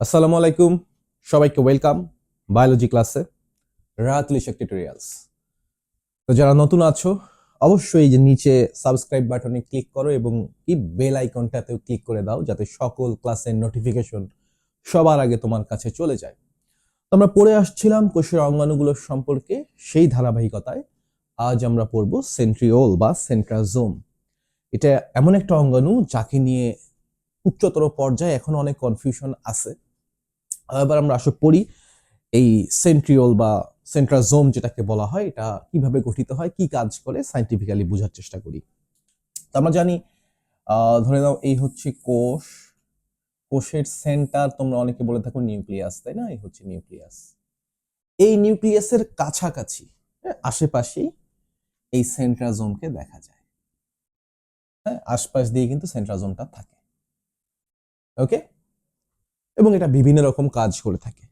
আসসালামু আলাইকুম, সবাইকে ওয়েলকাম বায়োলজি ক্লাসে রাতুল ইশাক টিউটোরিয়ালস। তো যারা নতুন আছো অবশ্যই যে নিচে সাবস্ক্রাইব বাটনে ক্লিক করো এবং কি বেল আইকনটাতেও ক্লিক করে দাও যাতে সকল ক্লাসের নোটিফিকেশন সবার আগে তোমার কাছে চলে যায়। তো আমরা পড়ে আসছিলাম কোষের অঙ্গাণুগুলোর সম্পর্কে, সেই ধারাবাহিকতায় আজ আমরা পড়ব সেন্ট্রিওল বা সেন্ট্রাজোম। এটা এমন একটা অঙ্গাণু যাকে নিয়ে উচ্চতর পর্যায়ে এখন অনেক কনফিউশন আছে। এবার আমরা আসলে পড়ি এই সেন্ট্রিওল বা সেন্ট্রাজোম যেটাকে বলা হয়, এটা কিভাবে গঠিত হয়, কি কাজ করে, সাইন্টিফিক্যালি বোঝার চেষ্টা করি। তো আমরা জানি, ধরে নাও এই হচ্ছে কোষ। কোষের সেন্টার তোমরা অনেকে বলে থাকো নিউক্লিয়াস, তাই না? এই হচ্ছে নিউক্লিয়াস। এই নিউক্লিয়াসের কাছাকাছি, আশেপাশেই এই সেন্ট্রাজোমকে দেখা যায়। হ্যাঁ, আশপাশ দিয়ে কিন্তু সেন্ট্রাজোমটা থাকে। ওকে, এবং এটা বিভিন্ন রকম কাজ করে থাকে।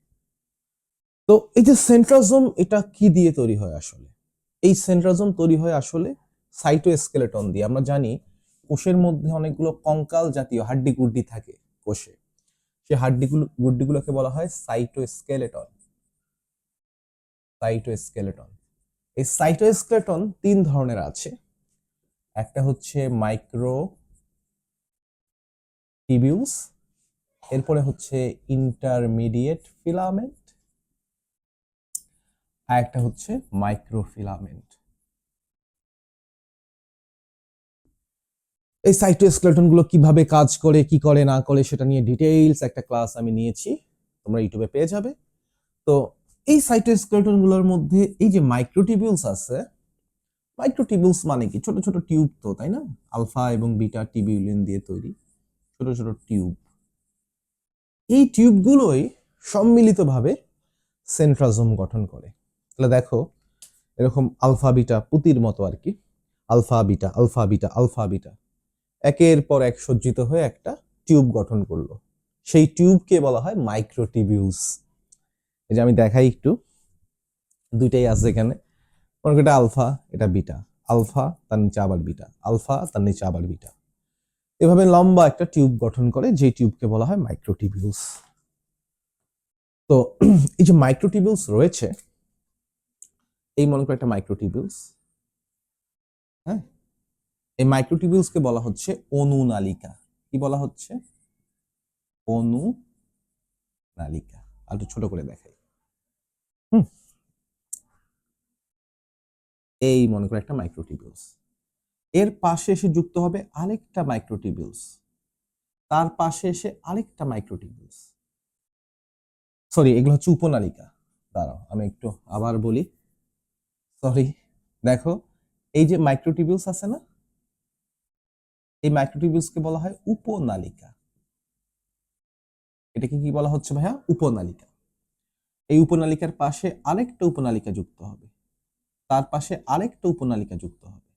তো এই যে সেন্ট্রাজোম, এটা কি দিয়ে তৈরি হয় আসলে? এই সেন্ট্রাজোম তৈরি হয় আসলে সাইটোস্কেলেটন দিয়ে। আমরা জানি কোষের মধ্যে অনেকগুলো কঙ্কাল জাতীয় হাড্ডি গুড্ডি থাকে কোষে। সেই গুড্ডিগুলোকে বলা হয় সাইটোস্কেলেটন। সাইটোস্কেলেটন, এই সাইটোস্কেলেটন তিন ধরনের আছে। একটা হচ্ছে মাইক্রো টিবিউলস, এরপরে হচ্ছে ইন্টারমিডিয়েট ফিলামেন্ট, আর একটা হচ্ছে মাইক্রোফিলামেন্ট। এই সাইটোস্কেলেটন গুলো কিভাবে কাজ করে, কি করে না করে, সেটা নিয়ে ডিটেইলস একটা ক্লাস আমি নিয়েছি, তোমরা ইউটিউবে পেয়ে যাবে। তো এই সাইটোস্কেলেটন গুলোর মধ্যে এই যে মাইক্রোটিবিউলস আছে, মাইক্রোটিবিউলস মানে কি? ছোট ছোট টিউব, তো তাই না? আলফা এবং বিটা টিবিউলিন দিয়ে তৈরি ছোট ছোট টিউব। এই টিউবগুলোই সম্মিলিতভাবে সেন্ট্রাজোম গঠন করে। তাহলে দেখো, এরকম আলফা বিটা পুতির মতো আর কি, alpha beta alpha beta alpha beta একের পর এক সজ্জিত হয়ে একটা টিউব গঠন করলো। সেই টিউবকে বলা হয় মাইক্রোটিবিউলস। এই যে আমি দেখাই একটু, দুইটাই আছে এখানে। মনে করি এটা আলফা, এটা বিটা, আলফা তার নিচে আবার বিটা, আলফা তার নিচে আবার বিটা, এভাবে লম্বা একটা টিউব গঠন করে, যে টিউবকে বলা হয় মাইক্রোটিবিউলস। তো এই যে মাইক্রোটিবিউলস রয়েছে, এই মনে করো একটা মাইক্রোটিবিউলস। হ্যাঁ, এই মাইক্রোটিবিউলসকে বলা হচ্ছে অনুনালিকা। কি বলা হচ্ছে? অনুনালিকা। আর একটু ছোট করে দেখাই। হুম, এই মনে করো একটা মাইক্রোটিবিউলস, এর পাশে এসে যুক্ত হবে আরেকটা মাইক্রোটিবিউলস, তার পাশে এসে আরেকটা মাইক্রোটিবিউলস। সরি, এগুলো হচ্ছে উপনালিকা। দাঁড়াও আমি একটু আবার বলি, সরি। দেখো, এই যে মাইক্রোটিবিউলস আছে না, এই মাইক্রোটিবিউলসকে বলা হয় উপনালিকা। এটাকে কি বলা হচ্ছে ভাইয়া? উপনালিকা। এই উপনালিকার পাশে আরেকটা উপনালিকা যুক্ত হবে, তার পাশে আরেকটা উপনালিকা যুক্ত হবে,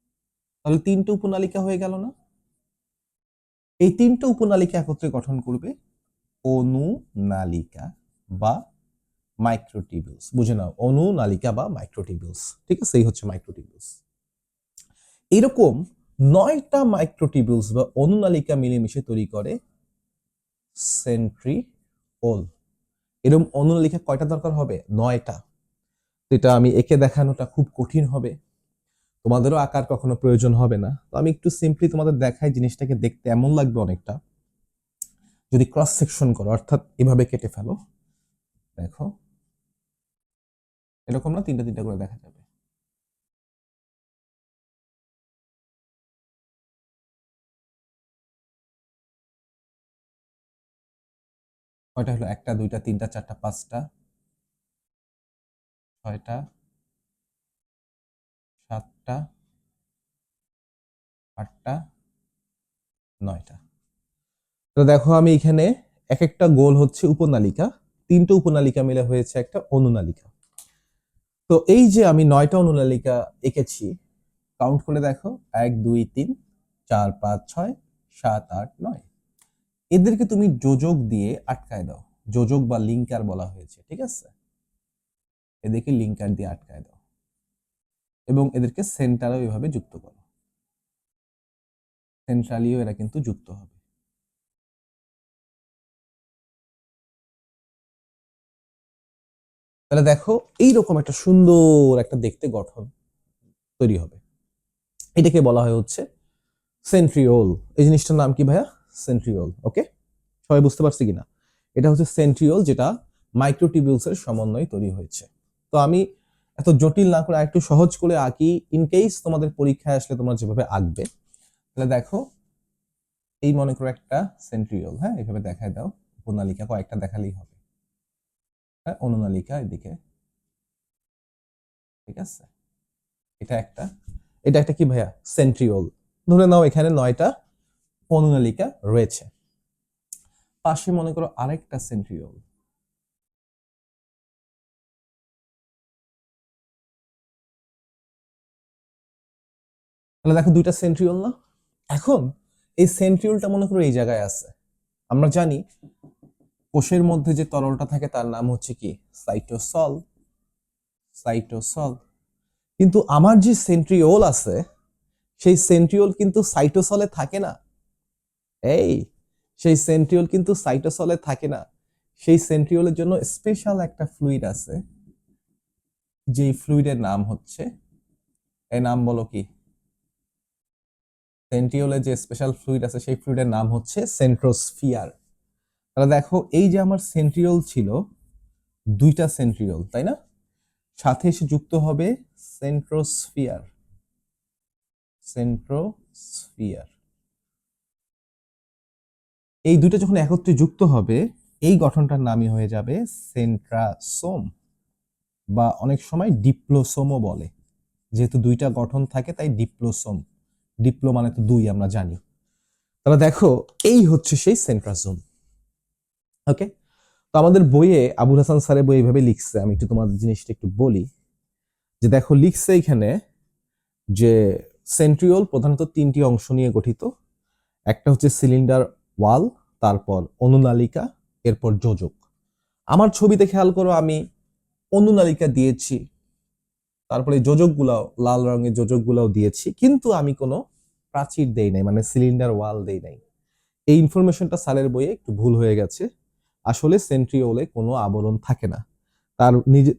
তাহলে তিনটে উপনালিকা হয়ে গেল না? এই তিনটে উপনালিকা একত্রে গঠন করবে অনুনালিকা বা মাইক্রোটিবিউলস। বুঝে নাও, অনুনালিকা বা মাইক্রোটিবিউলস। ঠিক আছে, এই হচ্ছে মাইক্রোটিবিউলস। এরকম 9টা মাইক্রোটিবিউলস বা অনুনালিকা মিলেমিশে তৈরি করে সেন্ট্রিওল। এরকম অনুনালিকা কয়টা দরকার হবে? 9টা। এটা আমি একে দেখানোটা খুব কঠিন হবে, তোমাদেরও আঁকার কখনো প্রয়োজন হবে না। তো আমি একটু সিম্পলি তোমাদের দেখাই, জিনিসটাকে দেখতে এমন লাগবে অনেকটা, যদি ক্রস সেকশন করো, অর্থাৎ এভাবে কেটে ফেলো। দেখো, এরকম না, তিনটা তিনটা করে দেখা যাবে। কয়টা হলো? একটা, দুইটা, তিনটা, চারটা, পাঁচটা, ছয়টা, সাতটা, আটটা, 9টা। তো দেখো, আমি এখানে এক একটা গোল হচ্ছে উপনালিকা, তিনটে উপনালিকা মিলে হয়েছে একটা অনুনালিকা। তো এই যে আমি 9টা অনুনালিকা এঁকেছি, কাউন্ট করে দেখো, 1 2 3 4 5 6 7 8 9। এদেরকে তুমি যোজক দিয়ে আটকায় দাও, যোজক বা লিঙ্কার বলা হয়েছে, ঠিক আছে? এদেরকে লিঙ্কার দিয়ে আটকায় দাও এবং এদেরকে সেন্টারেও এভাবে যুক্ত করো, সেন্ট্রালিও এরা কিন্তু যুক্ত হবে। তাহলে দেখো এইরকম একটা সুন্দর একটা দেখতে গঠন তৈরি হবে। এটাকে বলা হয় হচ্ছে সেন্ট্রিওল। এই জিনিসটার নাম কি ভাইয়া? সেন্ট্রিওল। ওকে, সবাই বুঝতে পারছি কিনা? এটা হচ্ছে সেন্ট্রিওল, যেটা মাইক্রোটিবিউলস এর সমন্বয়ে তৈরি হয়েছে। তো আমি এত জটিল না করে একটু সহজ করে আঁকি, ইন কেস তোমাদের পরীক্ষায় আসলে তোমরা যেভাবে আঁকবে। তাহলে দেখো, এই মনে করো একটা সেন্ট্রিওল, হ্যাঁ, এইভাবে দেখায় দাও। উপনালিকা কয়েকটা দেখালেই হবে, হ্যাঁ, অনুনালিকা এদিকে, ঠিক আছে। এটা একটা, এটা একটা কি ভাইয়া? সেন্ট্রিওল। ধরে নাও এখানে 9টা অনুনালিকা রয়েছে। পাশে মনে করো আরেকটা সেন্ট্রিওল, তাহলে দেখো 2টা সেন্ট্রিওল না? এখন এই সেন্ট্রিওলটা মনে করো এই জায়গায় আছে। আমরা জানি কোষের মধ্যে যে তরলটা থাকে তার নাম হচ্ছে কি? সাইটোসল। সাইটোসল। কিন্তু আমার যে সেন্ট্রিওল আছে, সেই সেন্ট্রিওল কিন্তু সাইটোসলে থাকে না। এই, সেই সেন্ট্রিওল কিন্তু সাইটোসলে থাকে না। সেই সেন্ট্রিওলের জন্য স্পেশাল একটা ফ্লুইড আছে, যেই ফ্লুইডের নাম হচ্ছে, এই নাম বলো কি? সেন্ট্রিওলের যে স্পেশাল ফ্লুইড আছে সেই ফ্লুইডের নাম হচ্ছে সেন্ট্রোস্ফিয়ার। তাহলে দেখো, এই যে আমার সেন্ট্রিওল ছিল, 2টা সেন্ট্রিওল, তাই না? সাথে এসে যুক্ত হবে সেন্ট্রোস্ফিয়ার। সেন্ট্রোস্ফিয়ার, এই 2টা যখন একত্রে যুক্ত হবে, এই গঠনটার নামই হয়ে যাবে সেন্ট্রাসোম, বা অনেক সময় ডিপ্লোসোমও বলে। যেহেতু 2টা গঠন থাকে তাই ডিপ্লোসোম। ডিপ্লো মানে তো 2, আমরা জানি। তাহলে দেখো, এই হচ্ছে সেই সেন্ট্রাসোম। ওকে, তো আমাদের বইয়ে আবুল হাসান স্যারের বই এইভাবে লিখছে। আমি একটু তোমাদের জিনিসটা একটু বলি, যে দেখো লিখছে এখানে যে সেন্ট্রিওল প্রধানত 3টি অংশ নিয়ে গঠিত। একটা হচ্ছে সিলিন্ডার ওয়াল, তারপর অনুনালিকা, এরপর যোজক। আমার ছবিতে খেয়াল করো, আমি অনুনালিকা দিয়েছি, তারপরে যোজকগুলাও, লাল রঙের যোজকগুলাও দিয়েছি, কিন্তু আমি কোনো প্রাচীর দেই নাই, মানে সিলিন্ডার ওয়াল দেই নাই। এই ইনফরমেশনটা স্যারের বইয়ে একটু ভুল হয়ে গেছে। আসলে সেন্ট্রিওলে কোনো আবরণ থাকে না।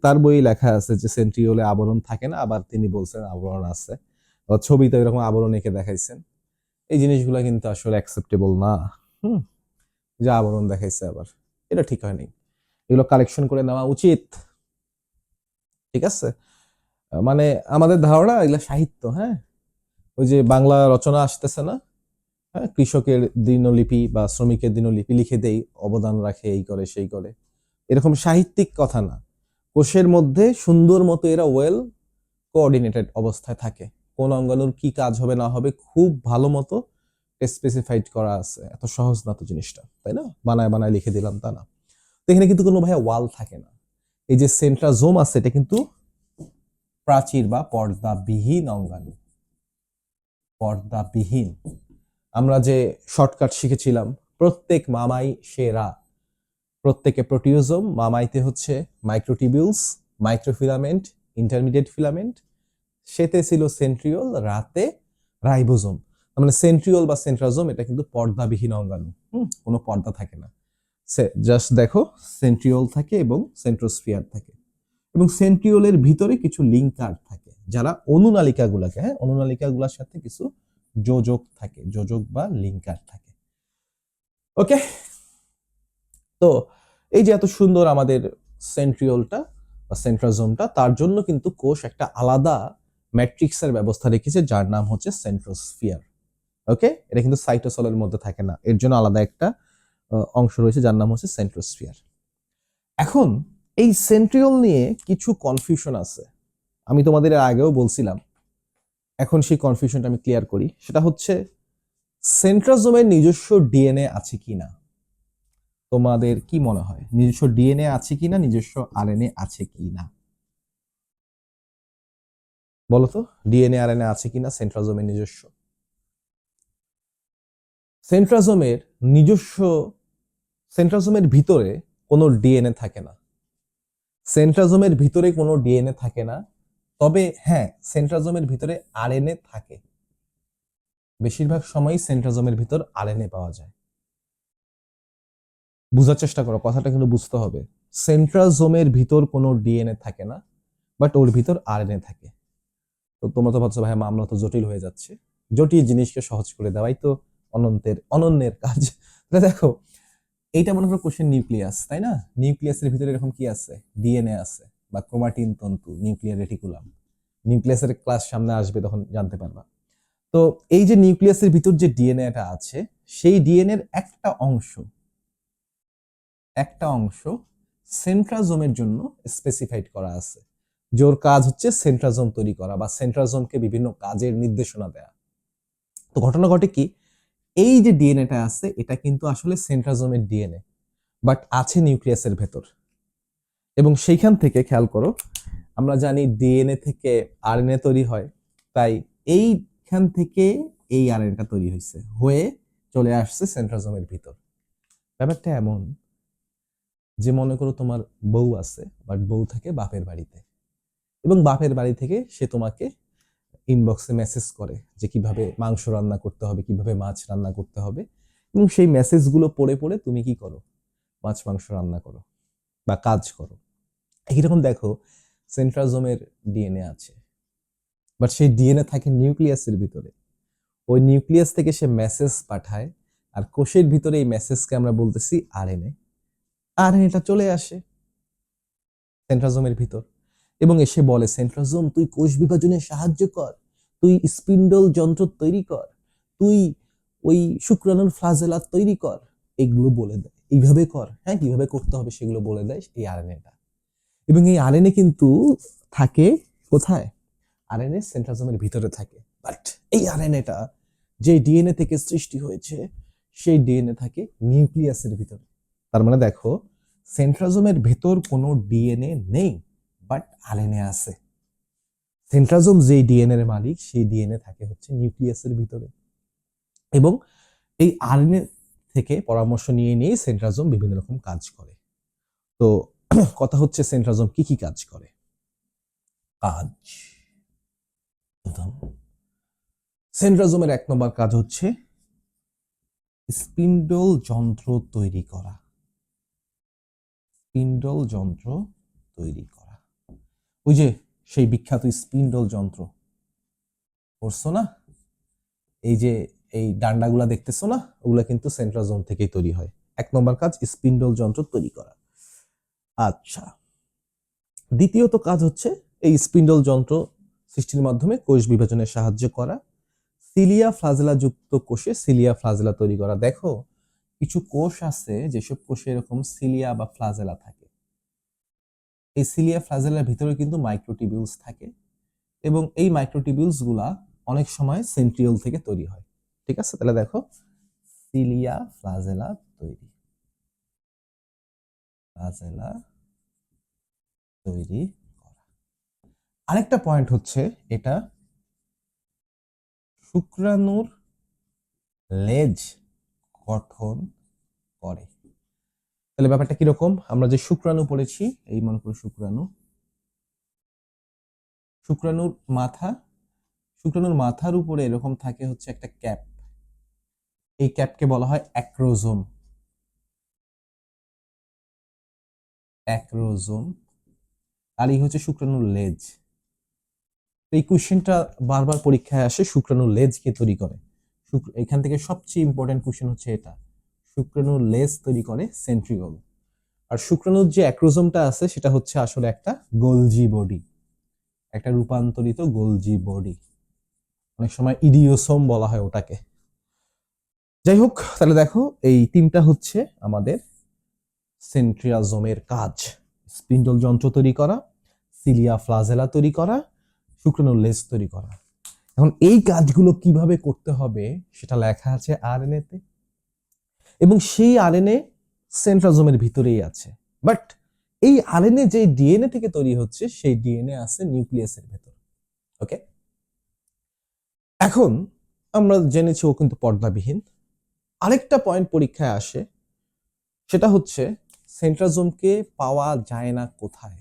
তার বইয়ে লেখা আছে যে সেন্ট্রিওলে আবরণ থাকে না, আবার তিনি বলছেন আবরণ আছে। ছবিতে এরকম আবরণ এঁকে দেখাইছেন। এই জিনিসগুলো কিন্তু আসলে অ্যাকসেপ্টেবল না। হুম, যে আবরণ দেখাইছে আবার, এটা ঠিক হয়নি। এগুলো কালেকশন করে নেওয়া উচিত, ঠিক আছে? মানে আমাদের ধারণা এগুলা সাহিত্য, হ্যাঁ, ওই যে বাংলা রচনা আসতেছে না, হ্যাঁ, কৃষকের দিনলিপি বা শ্রমিকের দিনলিপি লিখে দেই, অবদান রাখে, এই করে সেই করে, এরকম সাহিত্যিক কথা না। কোষের মধ্যে সুন্দর মতো এরা ওয়েল কোঅর্ডিনেটেড অবস্থায় থাকে। কোন অঙ্গাণুর কি কাজ হবে না হবে খুব ভালো মতো স্পেসিফাইড করা আছে। এত সহজ না তো জিনিসটা, তাই না? বানায় বানায় লিখে দিলাম তা না। তো এখানে কিন্তু কোনো ভাইয়া ওয়াল থাকে না। এই যে সেন্ট্রাজোম আছে, এটা কিন্তু প্রাচীর বা পর্দাবিহীন অঙ্গাণু। পর্দাবিহীন। আমরা যে শর্টকাট শিখেছিলাম, প্রত্যেক মামাই সেরা। প্রত্যেকে প্রোটিওজোম, মামাইতে হচ্ছে মাইক্রোটিবিউলস, মাইক্রোফিলামেন্ট, ইন্টারমিডিয়েট ফিলামেন্ট, সেতে ছিল সেন্ট্রিওল, রাতে রাইবোজোম। মানে সেন্ট্রিওল বা সেন্ট্রাজোম এটা কিন্তু পর্দাবিহীন অঙ্গাণু। কোনো পর্দা থাকে না। জাস্ট দেখো, সেন্ট্রিওল থাকে এবং সেন্ট্রোস্ফিয়ার থাকে, এবং সেন্ট্রিওলের ভিতরে কিছু লিঙ্কার থাকে, যারা অনুনালিকাগুলোকে, হ্যাঁ, অনুনালিকাগুলোর সাথে কিছু যোজক থাকে, যোজক বা লিঙ্কার থাকে। ওকে, তো এই যে এত সুন্দর আমাদের সেন্ট্রিওলটা বা সেন্ট্রাজোমটা, তার জন্য কিন্তু কোষ একটা আলাদা ম্যাট্রিক্সের ব্যবস্থা রেখেছে, যার নাম হচ্ছে সেন্ট্রোস্ফিয়ার। ওকে, এটা কিন্তু সাইটোসলের মধ্যে থাকে না, এর জন্য আলাদা একটা অংশ রয়েছে যার নাম হচ্ছে সেন্ট্রোস্ফিয়ার। এখন এই সেন্ট্রিওল নিয়ে কিছু কনফিউশন আছে, আমি তোমাদের এর আগেও বলছিলাম। এখন সেই কনফিউশনটা আমি ক্লিয়ার করি। সেটা হচ্ছে, সেন্ট্রাজোমের নিজস্ব ডিএনএ আছে কিনা। তোমাদের কি মনে হয়, নিজস্ব ডিএনএ আছে কিনা, নিজস্ব আরএনএ আছে কিনা? বলো তো, ডিএনএ আরএনএ আছে কিনা সেন্ট্রাজোমের নিজস্ব? সেন্ট্রাজোমের নিজস্ব, সেন্ট্রাজোমের ভিতরে কোনো ডিএনএ থাকে না। সেন্ট্রাজোমের ভিতরে কোনো ডিএনএ থাকে না। তবে হ্যাঁ, সেন্ট্রাজোমের ভিতরে আরএনএ থাকে। বেশিরভাগ সময়ই সেন্ট্রাজোমের ভিতর আরএনএ পাওয়া যায়। বুঝার চেষ্টা করো, কথাটা কিন্তু বুঝতে হবে। সেন্ট্রাজোমের ভিতর কোনো ডিএনএ থাকে না, বাট ওর ভিতর আরএনএ থাকে। তো তোমরা তো ভাবছো ভাই মামলা তো জটিল হয়ে যাচ্ছে, জটিল জিনিসকে সহজ করে দেওয়াই তো অনন্যের কাজ। দেখো, এইটা মনে করো কোষের নিউক্লিয়াস, তাই না? নিউক্লিয়াসের ভিতরে এরকম কি আছে? ডিএনএ আছে, বা ক্রোমাটিন তন্তু, নিউক্লিয়ার রেটিকুলাম। নিউক্লিয়াসের ক্লাস সামনে আসবে, তখন জানতে পারবা। তো এই যে নিউক্লিয়াসের ভিতর যে ডিএনএটা আছে, সেই ডিএনএর একটা অংশ সেন্ট্রাজোমের জন্য স্পেসিফাইড করা আছে, যার কাজ হচ্ছে সেন্ট্রাজোম তৈরি করা বা সেন্ট্রাজোমকে বিভিন্ন কাজের নির্দেশনা দেয়া। তো ঘটনা ঘটে কি, এই যে ডিএনএটা আছে এটা কিন্তু আসলে সেন্ট্রাজোমের ডিএনএ, বাট আছে নিউক্লিয়াসের ভেতর। এবং সেইখান থেকে খেয়াল করো, আমরা জানি ডিএনএ থেকে আরএনএ তৈরি হয়, তাই এইখান থেকে এই আরএনএটা তৈরি হয়ে চলে আসছে সেন্ট্রাজোমের ভিতর। ব্যাপারটা এমন যে মনে করো তোমার বউ আছে, বাট বউ থাকে বাপের বাড়িতে, এবং বাপের বাড়ি থেকে সে তোমাকে ইনবক্সে মেসেজ করে যে কিভাবে মাংস রান্না করতে হবে, কিভাবে মাছ রান্না করতে হবে, এবং সেই মেসেজগুলো পড়ে পড়ে তুমি কি করো? মাছ মাংস রান্না করো বা কাজ করো। এইরকম দেখো, সেন্ট্রাজোমের ডিএনএ আছে, বাট সেই ডিএনএ থাকে নিউক্লিয়াসের ভিতরে। ওই নিউক্লিয়াস থেকে সে মেসেজ পাঠায়, আর কোষের ভিতরে এই মেসেজকে আমরা বলতেছি আরএনএ। আরএনএটা চলে আসে সেন্ট্রাজোমের ভিতর এবং এসে বলে, সেন্ট্রাজোম তুই কোষ বিভাজনে সাহায্য কর, তুই স্পিন্ডল যন্ত্র তৈরি কর, তুই ওই শুক্রাণুর ফ্লাজেলা তৈরি কর, এগুলো বলে দেয়। এইভাবে কর, হ্যাঁ, কিভাবে করতে হবে সেগুলো বলে দেয় এই আরএনএটা। এবং এই আরএনএ কিন্তু থাকে কোথায়? আরএনএ সেন্ট্রাজোমের ভিতরে থাকে। বাট এই আরএনএটা যে ডিএনএ থেকে সৃষ্টি হয়েছে, সেই ডিএনএ থাকে নিউক্লিয়াসের ভিতরে। তার মানে দেখো, সেন্ট্রাজোমের ভেতর কোনো ডিএনএ নেই, বাট আরএনএ আছে। সেন্ট্রাজোম যেই ডিএনএ এর মালিক, সেই ডিএনএ থাকে হচ্ছে নিউক্লিয়াসের ভিতরে। এবং এই আরএনএ থেকে পরামর্শ নিয়ে নিয়ে সেন্ট্রাজোম বিভিন্ন রকম কাজ করে। তো কথা হচ্ছে, সেন্ট্রাজোম কি কি কাজ করে? কাজ, সেন্ট্রাজোমের 1 নম্বর কাজ হচ্ছে স্পিন্ডল যন্ত্র তৈরি করা। স্পিন্ডল যন্ত্র তৈরি করা, ওই যে সেই বিখ্যাত স্পিন্ডল যন্ত্র পড়ছো না? এই যে এই ডান্ডাগুলা দেখতেছো না, ওগুলা কিন্তু সেন্ট্রাজোম থেকেই তৈরি হয়। 1 নম্বর কাজ স্পিন্ডল যন্ত্র তৈরি করা। আচ্ছা, দ্বিতীয়ত কাজ হচ্ছে এই স্পিন্ডল যন্ত্র সৃষ্টির মাধ্যমে কোষ বিভাজনে সাহায্য করা। সিলিয়া ফ্লাজেলা যুক্ত কোষে সিলিয়া ফ্লাজেলা তৈরি করা। দেখো, কিছু কোষ আছে যেসব কোষে এরকম সিলিয়া বা ফ্লাজেলা থাকে। এই সিলিয়া ফ্লাজেলার ভিতরে কিন্তু মাইক্রোটিবিউলস থাকে, এবং এই মাইক্রোটিবিউলস গুলা অনেক সময় সেন্ট্রিওল থেকে তৈরি হয়। ঠিক আছে, তাহলে দেখো, সিলিয়া ফ্লাজেলা তৈরি, ফ্লাজেলা তৈরি করা। আরেকটা পয়েন্ট হচ্ছে, এটা শুক্রাণুর লেজ গঠন করে। তাহলে ব্যাপারটা কিরকম? আমরা যে শুক্রাণু পড়েছি, এই মনে করো শুক্রাণুর মাথা, শুক্রাণুর মাথার উপরে এরকম থাকে হচ্ছে একটা ক্যাপ। এই ক্যাপকে বলা হয় অ্যাক্রোজোম। অ্যাক্রোজোম, আর এই হচ্ছে শুক্রাণুর লেজ। এই কোশ্চেনটা বারবার পরীক্ষায় আসে, শুক্রাণুর লেজ কে তৈরি করে? এখান থেকে সবচেয়ে ইম্পর্টেন্ট কোশ্চেন হচ্ছে এটা, শুক্রাণুর লেজ তৈরি করে সেন্ট্রিওল। আর শুক্রাণুর যে অ্যাক্রোজোমটা আছে, সেটা হচ্ছে আসলে একটা গোলজি বডি, একটা রূপান্তরিত গোলজি বডি। অনেক সময় ইডিওসোম বলা হয় ওটাকে। যাই হোক, তাহলে দেখো, এই 3টা হচ্ছে আমাদের সেন্ট্রিয়াজোমের কাজ: স্পিন্ডল যন্ত্র তৈরি করা, সিলিয়া ফ্লাজেলা তৈরি করা, শুক্রাণুর লেজ তৈরি করা। এখন এই কাজগুলো কিভাবে করতে হবে সেটা লেখা আছে আরএনএ তে, এবং সেই আরএনএ সেন্ট্রাজোমের ভিতরেই আছে। বাট এই আরএনএ যে ডিএনএ থেকে তৈরি হচ্ছে, সেই ডিএনএ আছে নিউক্লিয়াসের ভেতর। ওকে, এখন আমরা জেনেছি ও কিন্তু পর্দাবিহীন। আরেকটা পয়েন্ট পরীক্ষায় আসে, সেটা হচ্ছে সেন্ট্রাজোমকে পাওয়া যায় না কোথায়?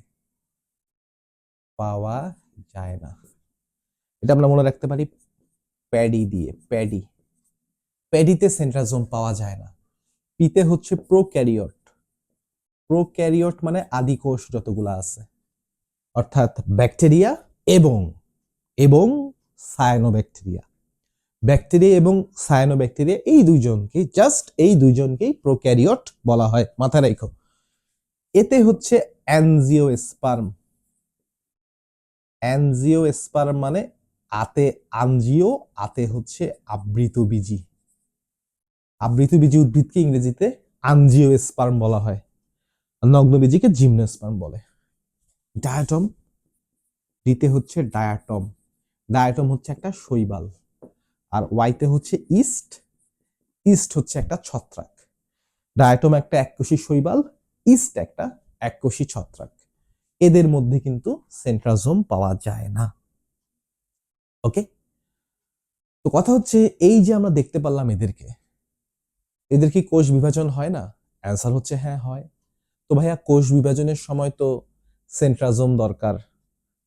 পাওয়া যায় না, এটা আমরা মনে রাখতে পারি প্যাডি দিয়ে। প্যাডিতে সেন্ট্রাজোম পাওয়া যায় না। পিতে হচ্ছে প্রোক্যারিওট, প্রোক্যারিওট মানে আদি কোষ যতগুলো আছে, অর্থাৎ ব্যাকটেরিয়া এবং এবং সায়ানোব্যাকটেরিয়া। ব্যাকটেরিয়া এবং সায়ানোব্যাকটেরিয়া এই দুইজনকেই প্রোক্যারিওট বলা হয়, মাথায় রাখো। এতে হচ্ছে অ্যানজিওস্পার্ম। অ্যানজিওস্পার্ম মানে আতে আনজিও, আতে হচ্ছে আবৃতবীজী। আবৃতবীজী উদ্ভিদকে ইংরেজিতে আনজিওস্পার্ম বলা হয়, নগ্নবীজীকে জিমনোস্পার্ম বলে। ডায়াটম, ডিতে হচ্ছে ডায়াটম। ডায়াটম হচ্ছে একটা শৈবাল। আর ওয়াইতে হচ্ছে ইস্ট। ইস্ট হচ্ছে একটা ছত্রাক। ডায়াটম একটা এককোষী শৈবাল, ইস্ট একটা এককোষী ছত্রাক। এদের মধ্যে কিন্তু সেন্ট্রাজোম পাওয়া যায় না। ওকে, তো কথা হচ্ছে এই যে আমরা দেখতে পারলাম এদের কি কোষ বিভাজন হয় না? অ্যান্সার হচ্ছে হ্যাঁ হয়। তো ভাইয়া কোষ বিভাজনের সময় তো সেন্ট্রাজোম দরকার,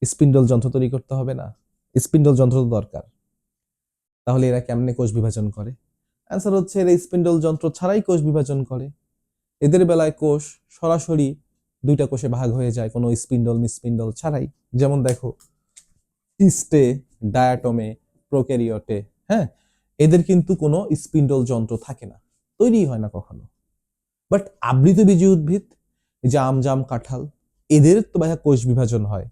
স্পিন্ডল যন্ত্র তৈরি করতে হবে না? স্পিন্ডল যন্ত্র তো দরকার। তাহলে এরা কেমনে কোষ বিভাজন করে? অ্যান্সার হচ্ছে এরা স্পিন্ডল যন্ত্র ছাড়াই কোষ বিভাজন করে। এদের বেলায় কোষ সরাসরি দুইটা কোষে ভাগ হয়ে যায়, কোনো স্পিন্ডল মিসপিন্ডল ছাড়াই। যেমন দেখো ইস্টে, ডায়াটমে, প্রোক্যারিওটে, হ্যাঁ, এদের কিন্তু কোনো স্পিন্ডল যন্ত্র থাকে না, তৈরি হয় না কখনো। বাট আবৃতবীজী উদ্ভিদ, যে আম জাম কাঁঠাল, এদের তো ভাইয়া কোষ বিভাজন হয়।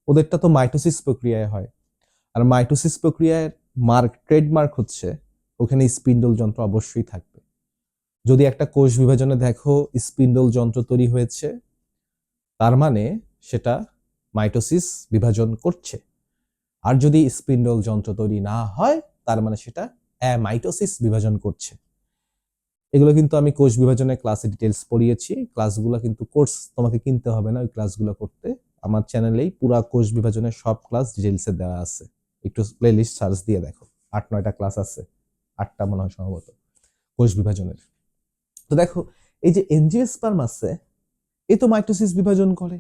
ওদেরটা তো মাইটোসিস প্রক্রিয়ায় হয়। আর মাইটোসিস প্রক্রিয়ার ট্রেডমার্ক হচ্ছে ওখানে স্পিন্ডল যন্ত্র অবশ্যই থাকবে। যদি একটা কোষ বিভাজনে দেখো স্পিন্ডল যন্ত্র তৈরি হয়েছে, তার মানে সেটা মাইটোসিস বিভাজন করছে। আর যদি স্পিন্ডল যন্ত্র তৈরি না হয়, তার মানে সেটা অ্যামাইটোসিস বিভাজন করছে। এগুলো কিন্তু আমি কোষ বিভাজনের ক্লাসে ডিটেলস পড়িয়েছি। ক্লাসগুলো কিন্তু কোর্স তোমাকে কিনতে হবে না ওই ক্লাসগুলো করতে। আমার চ্যানেলেই পুরা কোষ বিভাজনের সব ক্লাস ডিটেলসে দেওয়া আছে। একটু প্লেলিস্ট সার্চ দিয়ে দেখো, 8-9টা ক্লাস আছে, 8টা মনে হয় সম্ভবত কোষ বিভাজনের। তো দেখো এই যে এনজিওস্পার্ম আছে, এ তো মাইটোসিস বিভাজন করে।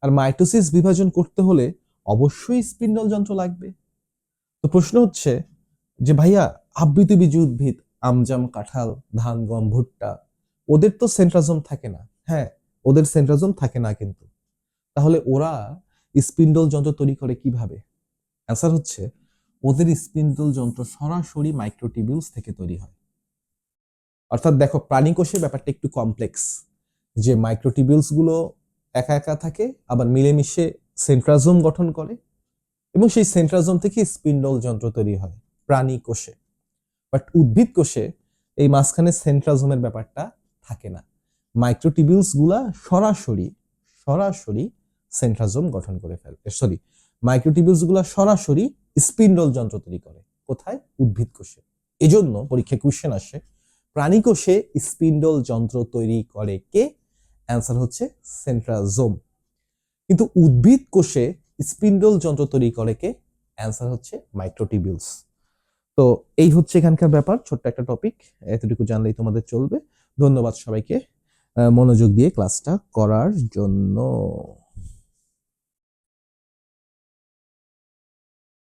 আর মাইটোসিস বিভাজন করতে হলে অবশ্যই স্পিন্ডল যন্ত্র লাগবে। তো প্রশ্ন হচ্ছে যে ভাইয়া আবৃতবীজী উদ্ভিদ, আমজাম কাঁঠাল, ধান গম ভুট্টা, ওদের তো সেন্ট্রাজোম থাকে না। হ্যাঁ, ওদের সেন্ট্রাজোম থাকে না, কিন্তু তাহলে ওরা স্পিন্ডল যন্ত্র তৈরি করে কিভাবে? অ্যান্সার হচ্ছে ওদের স্পিন্ডল যন্ত্র সরাসরি মাইক্রোটিবিউলস থেকে তৈরি হয়। অর্থাৎ দেখো প্রাণী কোষের ব্যাপারটা একটু কমপ্লেক্স, যে মাইক্রোটিবিউলস গুলো একা একা থাকে, আবার মিলেমিশে সেন্ট্রাজোম গঠন করে, এবং সেই সেন্ট্রাজোম থেকে স্পিন্ডল যন্ত্র তৈরি হয় প্রাণী কোষে। বাট উদ্ভিদ কোষে এই মাঝখানে সেন্ট্রাজোমের ব্যাপারটা থাকে না। মাইক্রোটিবিউলস গুলা সরাসরি সরাসরি সেন্ট্রাজোম গঠন করে ফেলে, মাইক্রোটিবিউলস গুলা সরাসরি স্পিন্ডল যন্ত্র তৈরি করে। কোথায়? উদ্ভিদ কোষে। এজন্য পরীক্ষায় কোশ্চেন আসে প্রাণী কোষে স্পিন্ডল যন্ত্র তৈরি করে কে? অ্যান্সার হচ্ছে সেন্ট্রাজোম। কিন্তু উদ্ভিদ কোষে স্পিন্ডল যন্ত্র তৈরি করে কে? অ্যান্সার হচ্ছে মাইক্রোটিবিউলস। তো এই হচ্ছে এখানকার ব্যাপার, ছোট্ট একটা টপিক, এতটুকু জানলেই তোমাদের চলবে। ধন্যবাদ সবাইকে মনোযোগ দিয়ে ক্লাসটা করার জন্য।